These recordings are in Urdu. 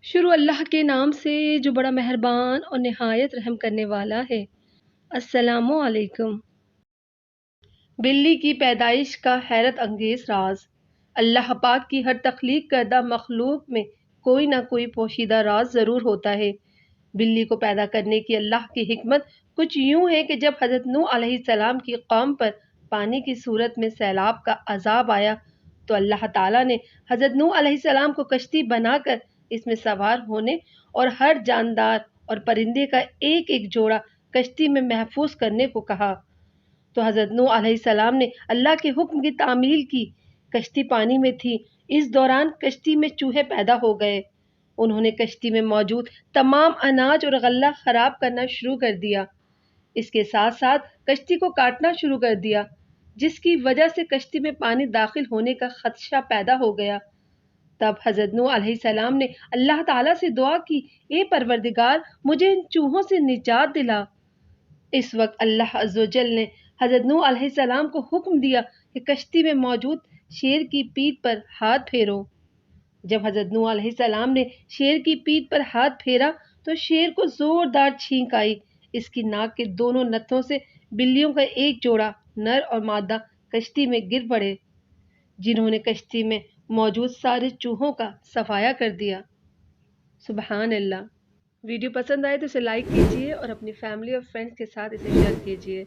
شروع اللہ کے نام سے جو بڑا مہربان اور نہایت رحم کرنے والا ہے۔ السلام علیکم۔ بلی کی پیدائش کا حیرت انگیز راز۔ اللہ پاک کی ہر تخلیق کردہ مخلوق میں کوئی نہ کوئی پوشیدہ راز ضرور ہوتا ہے۔ بلی کو پیدا کرنے کی اللہ کی حکمت کچھ یوں ہے کہ جب حضرت نوح علیہ السلام کی قوم پر پانی کی صورت میں سیلاب کا عذاب آیا تو اللہ تعالیٰ نے حضرت نوح علیہ السلام کو کشتی بنا کر اس میں سوار ہونے اور ہر جاندار اور پرندے کا ایک ایک جوڑا کشتی میں محفوظ کرنے کو کہا۔ تو حضرت نوح علیہ السلام نے اللہ کے حکم کی تعمیل کی۔ کشتی پانی میں تھی، اس دوران کشتی میں چوہے پیدا ہو گئے۔ انہوں نے کشتی میں موجود تمام اناج اور غلہ خراب کرنا شروع کر دیا۔ اس کے ساتھ ساتھ کشتی کو کاٹنا شروع کر دیا، جس کی وجہ سے کشتی میں پانی داخل ہونے کا خدشہ پیدا ہو گیا۔ تب حضرت نوح علیہ السلام نے اللہ تعالیٰ سے دعا کی، اے پروردگار، مجھے ان چوہوں سے نجات دلا۔ اس وقت اللہ عز و جل نے حضرت نوح علیہ السلام کو حکم دیا کہ کشتی میں موجود شیر کی پیٹھ پر ہاتھ پھیرو۔ جب حضرت نوح علیہ السلام نے شیر کی پیٹھ پر ہاتھ پھیرا تو شیر کو زوردار چھینک آئی۔ اس کی ناک کے دونوں نتھوں سے بلیوں کا ایک جوڑا نر اور مادہ کشتی میں گر پڑے، جنہوں نے کشتی میں موجود سارے چوہوں کا صفایا کر دیا۔ سبحان اللہ۔ ویڈیو پسند آئے تو اسے لائک کیجیے اور اپنی فیملی اور فرینڈز کے ساتھ اسے شیئر کیجیے،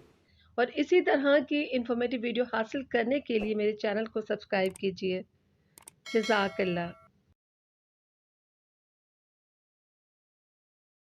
اور اسی طرح کی انفارمیٹیو ویڈیو حاصل کرنے کے لیے میرے چینل کو سبسکرائب کیجیے۔ جزاک اللہ۔